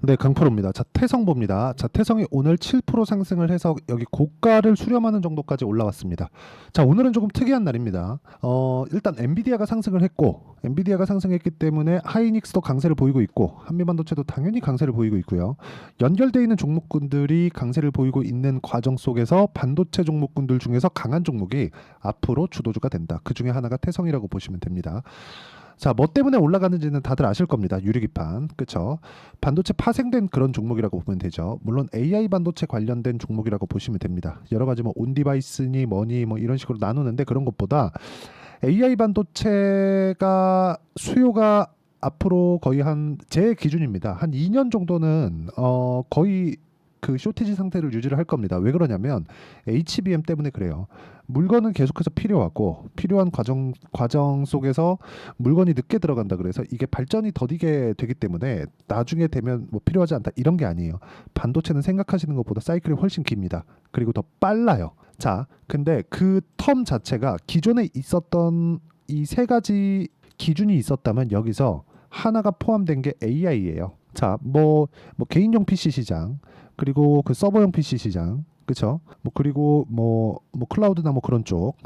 네, 강프로입니다. 자, 태성 봅니다. 자, 태성이 오늘 7% 상승을 해서 여기 고가를 수렴하는 정도까지 올라왔습니다. 자, 오늘은 조금 특이한 날입니다. 일단 엔비디아가 상승을 했고, 엔비디아가 상승했기 때문에 하이닉스도 강세를 보이고 있고, 한미반도체도 당연히 강세를 보이고 있고요. 연결되어 있는 종목군들이 강세를 보이고 있는 과정 속에서 반도체 종목군들 중에서 강한 종목이 앞으로 주도주가 된다. 그 중에 하나가 태성이라고 보시면 됩니다. 자, 뭐 때문에 올라가는지는 다들 아실 겁니다. 유리기판, 그쵸? 반도체 파생된 그런 종목이라고 보면 되죠. 물론 AI 반도체 관련된 종목이라고 보시면 됩니다. 여러 가지 뭐 온디바이스니 뭐니 뭐 이런 식으로 나누는데 그런 것보다 AI 반도체가 수요가 앞으로 거의 한 제 기준입니다. 한 2년 정도는 거의 그 쇼티지 상태를 유지를 할 겁니다. 왜 그러냐면 HBM 때문에 그래요. 물건은 계속해서 필요하고 필요한 과정 속에서 물건이 늦게 들어간다 그래서 이게 발전이 더디게 되기 때문에 나중에 되면 뭐 필요하지 않다 이런 게 아니에요. 반도체는 생각하시는 것보다 사이클이 훨씬 깁니다. 그리고 더 빨라요. 자, 근데 그 텀 자체가 기존에 있었던 이 세 가지 기준이 있었다면 여기서 하나가 포함된 게 AI예요. 자, 뭐 개인용 PC 시장, 그리고 그 서버용 PC 시장, 그쵸? 뭐 그리고 뭐 클라우드나 뭐 그런 쪽,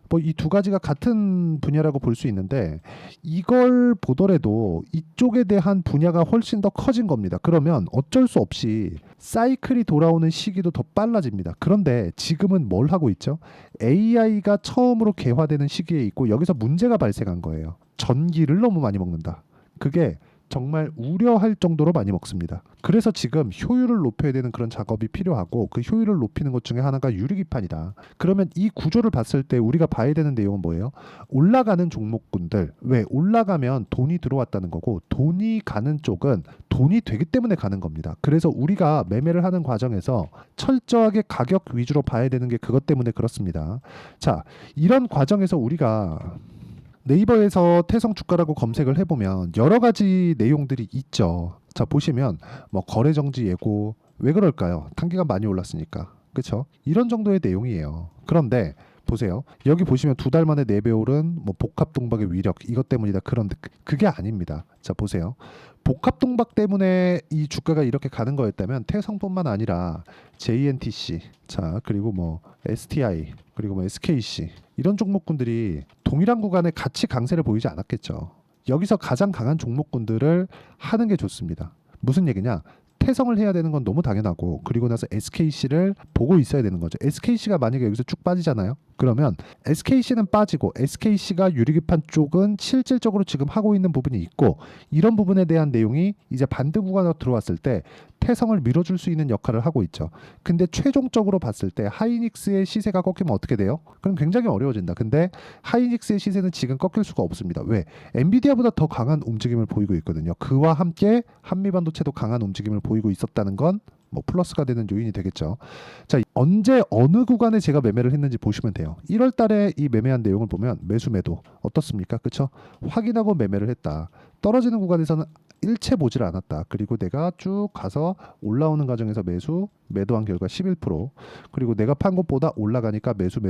뭐 이 두 가지가 같은 분야라고 볼 수 있는데 이걸 보더라도 이쪽에 대한 분야가 훨씬 더 커진 겁니다. 그러면 어쩔 수 없이 사이클이 돌아오는 시기도 더 빨라집니다. 그런데 지금은 뭘 하고 있죠? AI가 처음으로 개화되는 시기에 있고 여기서 문제가 발생한 거예요. 전기를 너무 많이 먹는다. 그게 정말 우려할 정도로 많이 먹습니다. 그래서 지금 효율을 높여야 되는 그런 작업이 필요하고 그 효율을 높이는 것 중에 하나가 유리기판이다. 그러면 이 구조를 봤을 때 우리가 봐야 되는 내용은 뭐예요? 올라가는 종목군들. 왜? 올라가면 돈이 들어왔다는 거고 돈이 가는 쪽은 돈이 되기 때문에 가는 겁니다. 그래서 우리가 매매를 하는 과정에서 철저하게 가격 위주로 봐야 되는 게 그것 때문에 그렇습니다. 자, 이런 과정에서 우리가 네이버에서 태성 주가라고 검색을 해보면 여러 가지 내용들이 있죠. 자, 보시면 뭐 거래 정지 예고 왜 그럴까요? 단기간 많이 올랐으니까. 그렇죠? 이런 정도의 내용이에요. 그런데 보세요. 여기 보시면 두 달 만에 4배 오른 뭐 복합 동박의 위력 이것 때문이다. 그런데 그게 아닙니다. 자, 보세요. 복합 동박 때문에 이 주가가 이렇게 가는 거였다면 태성뿐만 아니라 JNTC, 자, 그리고 뭐 STI, 그리고 뭐 SKC 이런 종목군들이 동일한 구간에 같이 강세를 보이지 않았겠죠. 여기서 가장 강한 종목군들을 하는 게 좋습니다. 무슨 얘기냐? 태성을 해야 되는 건 너무 당연하고 그리고 나서 SKC를 보고 있어야 되는 거죠. SKC가 만약에 여기서 쭉 빠지잖아요. 그러면 SKC는 빠지고 SKC가 유리기판 쪽은 실질적으로 지금 하고 있는 부분이 있고 이런 부분에 대한 내용이 이제 반등 구간으로 들어왔을 때 태성을 밀어줄 수 있는 역할을 하고 있죠. 근데 최종적으로 봤을 때 하이닉스의 시세가 꺾이면 어떻게 돼요? 그럼 굉장히 어려워진다. 근데 하이닉스의 시세는 지금 꺾일 수가 없습니다. 왜? 엔비디아보다 더 강한 움직임을 보이고 있거든요. 그와 함께 한미반도체도 강한 움직임을 보이고 있었다는 건 뭐 플러스가 되는 요인이 되겠죠. 자, 언제 어느 구간에 제가 매매를 했는지 보시면 돼요. 1월 달에 이 매매한 내용을 보면 매수 매도 어떻습니까? 그렇죠? 확인하고 매매를 했다. 떨어지는 구간에서는 일체 보질 않았다. 그리고 내가 쭉 가서 올라오는 과정에서 매도한 결과 11%, 그리고 내가 판 것보다 올라가니까 매수,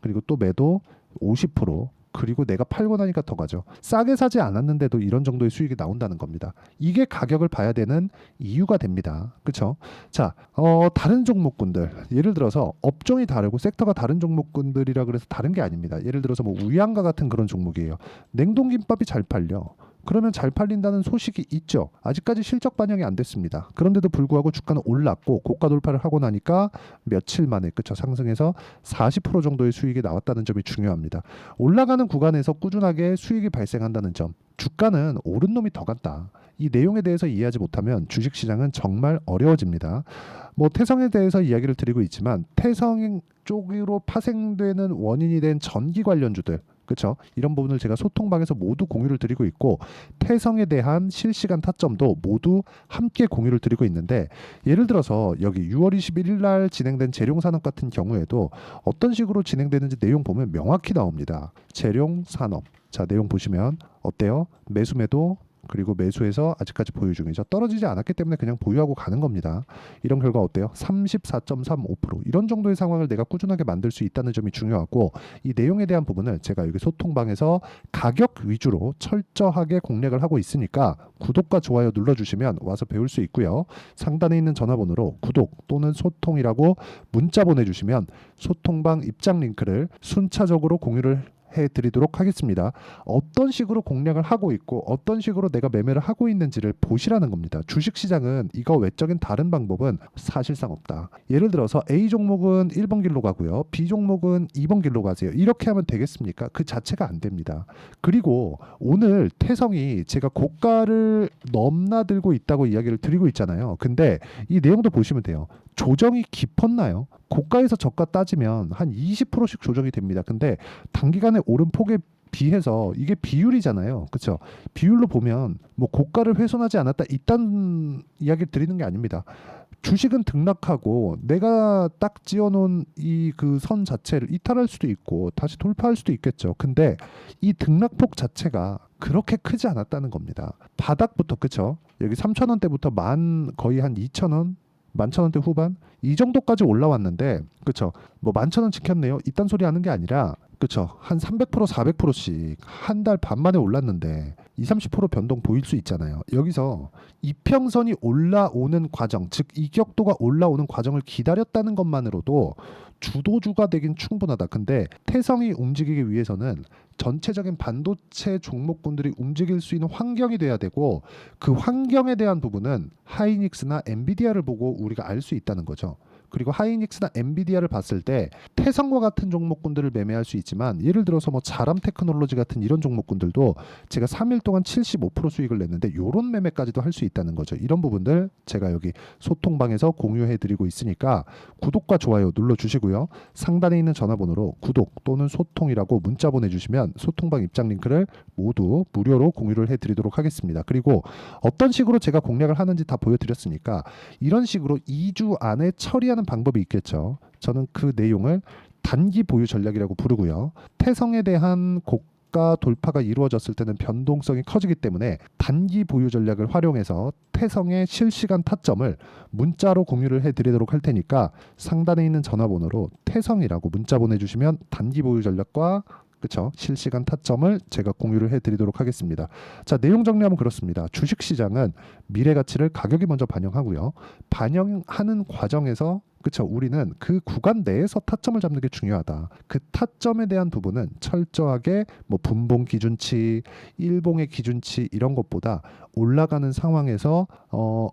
그리고 또 매도 50%, 그리고 내가 팔고 나니까 더 가죠. 싸게 사지 않았는데도 이런 정도의 수익이 나온다는 겁니다. 이게 가격을 봐야 되는 이유가 됩니다. 그렇죠? 자, 다른 종목군들, 예를 들어서 업종이 다르고 섹터가 다른 종목군들이라 그래서 다른 게 아닙니다. 예를 들어서 뭐 우양과 같은 그런 종목이에요. 냉동김밥이 잘 팔려. 그러면 잘 팔린다는 소식이 있죠. 아직까지 실적 반영이 안 됐습니다. 그런데도 불구하고 주가는 올랐고 고가 돌파를 하고 나니까 며칠 만에 그쵸 상승해서 40% 정도의 수익이 나왔다는 점이 중요합니다. 올라가는 구간에서 꾸준하게 수익이 발생한다는 점. 주가는 오른 놈이 더 간다. 이 내용에 대해서 이해하지 못하면 주식시장은 정말 어려워집니다. 뭐 태성에 대해서 이야기를 드리고 있지만 태성 쪽으로 파생되는 원인이 된 전기 관련주들 그렇죠? 이런 부분을 제가 소통방에서 모두 공유를 드리고 있고 태성에 대한 실시간 타점도 모두 함께 공유를 드리고 있는데 예를 들어서 여기 6월 21일 날 진행된 재룡산업 같은 경우에도 어떤 식으로 진행되는지 내용 보면 명확히 나옵니다. 재룡산업 자 내용 보시면 어때요? 매수 매도 그리고 매수해서 아직까지 보유 중이죠. 떨어지지 않았기 때문에 그냥 보유하고 가는 겁니다. 이런 결과 어때요? 34.35%. 이런 정도의 상황을 내가 꾸준하게 만들 수 있다는 점이 중요하고, 이 내용에 대한 부분을 제가 여기 소통방에서 가격 위주로 철저하게 공략을 하고 있으니까 구독과 좋아요 눌러주시면 와서 배울 수 있고요. 상단에 있는 전화번호로 구독 또는 소통이라고 문자 보내주시면 소통방 입장 링크를 순차적으로 공유를 해드리도록 하겠습니다. 어떤 식으로 공략을 하고 있고 어떤 식으로 내가 매매를 하고 있는지를 보시라는 겁니다. 주식시장은 이거 외적인 다른 방법은 사실상 없다. 예를 들어서 A 종목은 1번 길로 가고요, B 종목은 2번 길로 가세요. 이렇게 하면 되겠습니까? 그 자체가 안 됩니다. 그리고 오늘 태성이 제가 고가를 넘나들고 있다고 이야기를 드리고 있잖아요. 근데 이 내용도 보시면 돼요. 조정이 깊었나요? 고가에서 저가 따지면 한 20%씩 조정이 됩니다. 근데 단기간에 오른 폭에 비해서 이게 비율이잖아요. 그렇죠? 비율로 보면 뭐 고가를 훼손하지 않았다 이딴 이야기 드리는 게 아닙니다. 주식은 등락하고 내가 딱 지어놓은 이 그 선 자체를 이탈할 수도 있고 다시 돌파할 수도 있겠죠. 근데 이 등락폭 자체가 그렇게 크지 않았다는 겁니다. 바닥부터, 그렇죠? 여기 3,000원대부터 거의 한 2,000원 11,000원대 후반 이 정도까지 올라왔는데, 그렇죠? 뭐 11,000원 지켰네요 이딴 소리 하는 게 아니라, 그렇죠? 한 300% 400%씩 한 달 반 만에 올랐는데 20-30% 변동 보일 수 있잖아요. 여기서 이평선이 올라오는 과정, 즉 이격도가 올라오는 과정을 기다렸다는 것만으로도 주도주가 되긴 충분하다. 근데 태성이 움직이기 위해서는 전체적인 반도체 종목군들이 움직일 수 있는 환경이 돼야 되고, 그 환경에 대한 부분은 하이닉스나 엔비디아를 보고 우리가 알 수 있다는 거죠. 그리고 하이닉스나 엔비디아를 봤을 때 태성과 같은 종목군들을 매매할 수 있지만, 예를 들어서 뭐 자람 테크놀로지 같은 이런 종목군들도 제가 3일 동안 75% 수익을 냈는데 이런 매매까지도 할 수 있다는 거죠. 이런 부분들 제가 여기 소통방에서 공유해 드리고 있으니까 구독과 좋아요 눌러주시고요. 상단에 있는 전화번호로 구독 또는 소통이라고 문자 보내주시면 소통방 입장 링크를 모두 무료로 공유를 해 드리도록 하겠습니다. 그리고 어떤 식으로 제가 공략을 하는지 다 보여드렸으니까 이런 식으로 2주 안에 처리하는 방법이 있겠죠. 저는 그 내용을 단기 보유 전략이라고 부르고요. 태성에 대한 고가 돌파가 이루어졌을 때는 변동성이 커지기 때문에 단기 보유 전략을 활용해서 태성의 실시간 타점을 문자로 공유를 해드리도록 할 테니까 상단에 있는 전화번호로 태성이라고 문자 보내주시면 단기 보유 전략과, 그렇죠, 실시간 타점을 제가 공유를 해드리도록 하겠습니다. 자, 내용 정리하면 그렇습니다. 주식시장은 미래 가치를 가격이 먼저 반영하고요. 반영하는 과정에서, 그렇죠, 우리는 그 구간 내에서 타점을 잡는 게 중요하다. 그 타점에 대한 부분은 철저하게 뭐 분봉 기준치, 일봉의 기준치 이런 것보다 올라가는 상황에서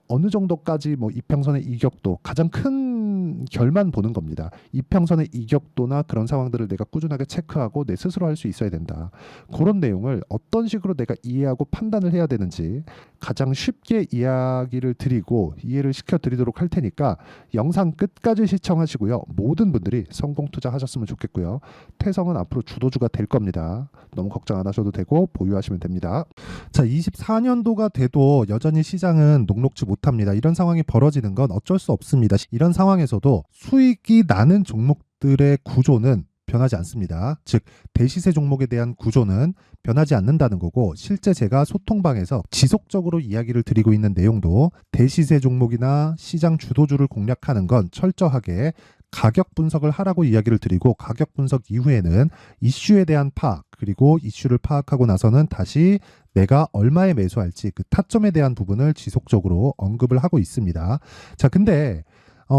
어느 정도까지 뭐 이평선의 이격도, 가장 큰 결만 보는 겁니다. 이평선의 이격도나 그런 상황들을 내가 꾸준하게 체크하고 내 스스로 할 수 있어야 된다. 그런 내용을 어떤 식으로 내가 이해하고 판단을 해야 되는지 가장 쉽게 이야기를 드리고 이해를 시켜드리도록 할 테니까 영상 끝까지 시청하시고요. 모든 분들이 성공 투자하셨으면 좋겠고요. 태성은 앞으로 주도주가 될 겁니다. 너무 걱정 안 하셔도 되고 보유하시면 됩니다. 자, 24년도가 돼도 여전히 시장은 녹록지 못합니다. 이런 상황이 벌어지는 건 어쩔 수 없습니다. 이런 상황에서도 수익이 나는 종목들의 구조는 변하지 않습니다. 즉 대시세 종목에 대한 구조는 변하지 않는다는 거고, 실제 제가 소통방에서 지속적으로 이야기를 드리고 있는 내용도 대시세 종목이나 시장 주도주를 공략하는 건 철저하게 가격 분석을 하라고 이야기를 드리고, 가격 분석 이후에는 이슈에 대한 파악, 그리고 이슈를 파악하고 나서는 다시 내가 얼마에 매수할지 그 타점에 대한 부분을 지속적으로 언급을 하고 있습니다. 자, 근데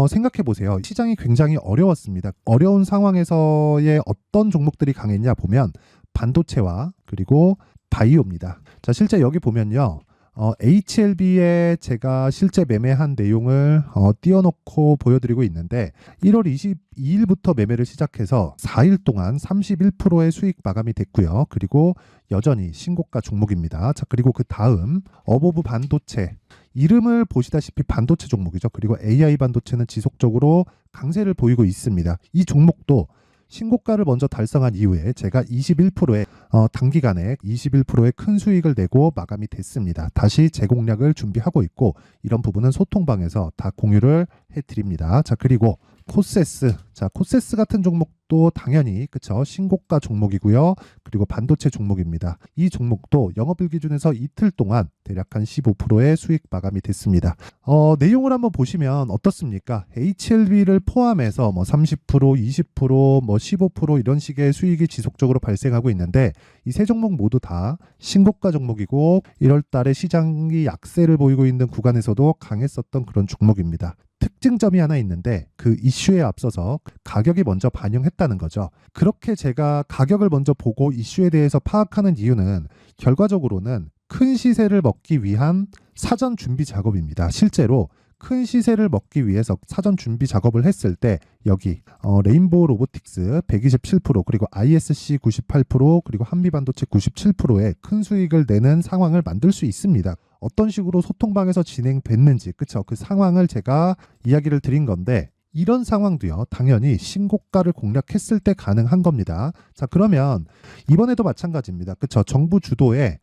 생각해 보세요. 시장이 굉장히 어려웠습니다. 어려운 상황에서의 어떤 종목들이 강했냐 보면 반도체와 그리고 바이오입니다. 자, 실제 여기 보면요. HLB에 제가 실제 매매한 내용을 띄워놓고 보여드리고 있는데 1월 22일부터 매매를 시작해서 4일 동안 31%의 수익 마감이 됐고요. 그리고 여전히 신고가 종목입니다. 자, 그리고 그 다음 어보브 반도체, 이름을 보시다시피 반도체 종목이죠. 그리고 AI 반도체는 지속적으로 강세를 보이고 있습니다. 이 종목도 신고가를 먼저 달성한 이후에 제가 21%의 단기간에 21%의 큰 수익을 내고 마감이 됐습니다. 다시 재공략을 준비하고 있고, 이런 부분은 소통방에서 다 공유를 해드립니다. 자, 그리고 코세스. 자, 코세스 같은 종목도 당연히 그쵸, 신고가 종목이고요. 그리고 반도체 종목입니다. 이 종목도 영업일 기준에서 이틀 동안 대략 한 15%의 수익 마감이 됐습니다. 내용을 한번 보시면 어떻습니까? HLB를 포함해서 뭐 30%, 20%, 뭐 15% 이런 식의 수익이 지속적으로 발생하고 있는데 이 세 종목 모두 다 신고가 종목이고 1월 달에 시장이 약세를 보이고 있는 구간에서도 강했었던 그런 종목입니다. 특징점이 하나 있는데 그 이슈에 앞서서 가격이 먼저 반영했다는 거죠. 그렇게 제가 가격을 먼저 보고 이슈에 대해서 파악하는 이유는 결과적으로는 큰 시세를 먹기 위한 사전 준비 작업입니다. 실제로 큰 시세를 먹기 위해서 사전 준비 작업을 했을 때 여기 레인보우 로보틱스 127% 그리고 ISC 98% 그리고 한미반도체 97%의 큰 수익을 내는 상황을 만들 수 있습니다. 어떤 식으로 소통방에서 진행됐는지 그쵸, 그 상황을 제가 이야기를 드린 건데 이런 상황도요 당연히 신고가를 공략했을 때 가능한 겁니다. 자, 그러면 이번에도 마찬가지입니다. 그쵸, 정부 주도의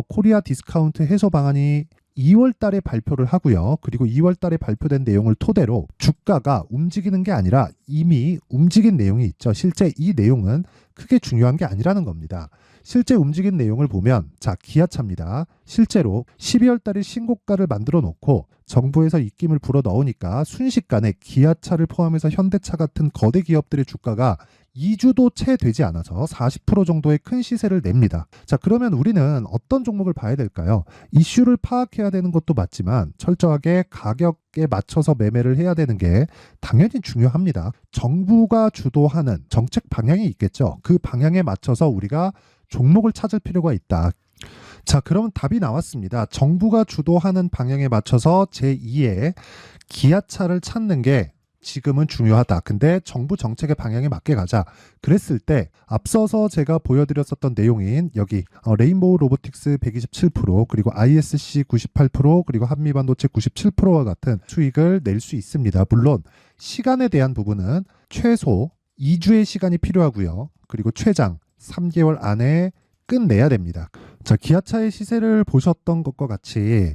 코리아 디스카운트 해소 방안이 2월 달에 발표를 하고요. 그리고 2월 달에 발표된 내용을 토대로 주가가 움직이는 게 아니라 이미 움직인 내용이 있죠. 실제 이 내용은 크게 중요한 게 아니라는 겁니다. 실제 움직인 내용을 보면 자, 기아차입니다. 실제로 12월 달에 신고가를 만들어 놓고 정부에서 입김을 불어 넣으니까 순식간에 기아차를 포함해서 현대차 같은 거대 기업들의 주가가 2주도 채 되지 않아서 40% 정도의 큰 시세를 냅니다. 자, 그러면 우리는 어떤 종목을 봐야 될까요? 이슈를 파악해야 되는 것도 맞지만 철저하게 가격에 맞춰서 매매를 해야 되는 게 당연히 중요합니다. 정부가 주도하는 정책 방향이 있겠죠. 그 방향에 맞춰서 우리가 종목을 찾을 필요가 있다. 자, 그러면 답이 나왔습니다. 정부가 주도하는 방향에 맞춰서 제2의 기아차를 찾는 게 지금은 중요하다. 근데 정부 정책의 방향에 맞게 가자. 그랬을 때 앞서서 제가 보여드렸었던 내용인 여기 레인보우 로보틱스 127% 그리고 ISC 98% 그리고 한미반도체 97%와 같은 수익을 낼 수 있습니다. 물론 시간에 대한 부분은 최소 2주의 시간이 필요하고요. 그리고 최장 3개월 안에 끝내야 됩니다. 자, 기아차의 시세를 보셨던 것과 같이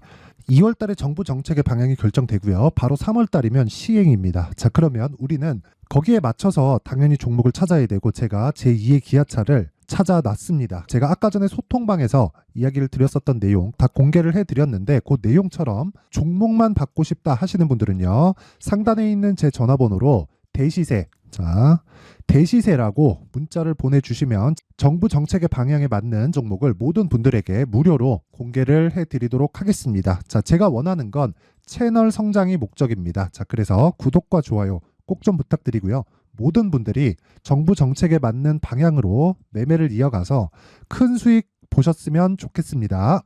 2월 달에 정부 정책의 방향이 결정되고요. 바로 3월 달이면 시행입니다. 자, 그러면 우리는 거기에 맞춰서 당연히 종목을 찾아야 되고 제가 제2의 기아차를 찾아놨습니다. 제가 아까 전에 소통방에서 이야기를 드렸었던 내용 다 공개를 해드렸는데 그 내용처럼 종목만 받고 싶다 하시는 분들은요. 상단에 있는 제 전화번호로 대시세, 자, 대시세라고 문자를 보내주시면 정부 정책의 방향에 맞는 종목을 모든 분들에게 무료로 공개를 해드리도록 하겠습니다. 자, 제가 원하는 건 채널 성장이 목적입니다. 자, 그래서 구독과 좋아요 꼭 좀 부탁드리고요. 모든 분들이 정부 정책에 맞는 방향으로 매매를 이어가서 큰 수익 보셨으면 좋겠습니다.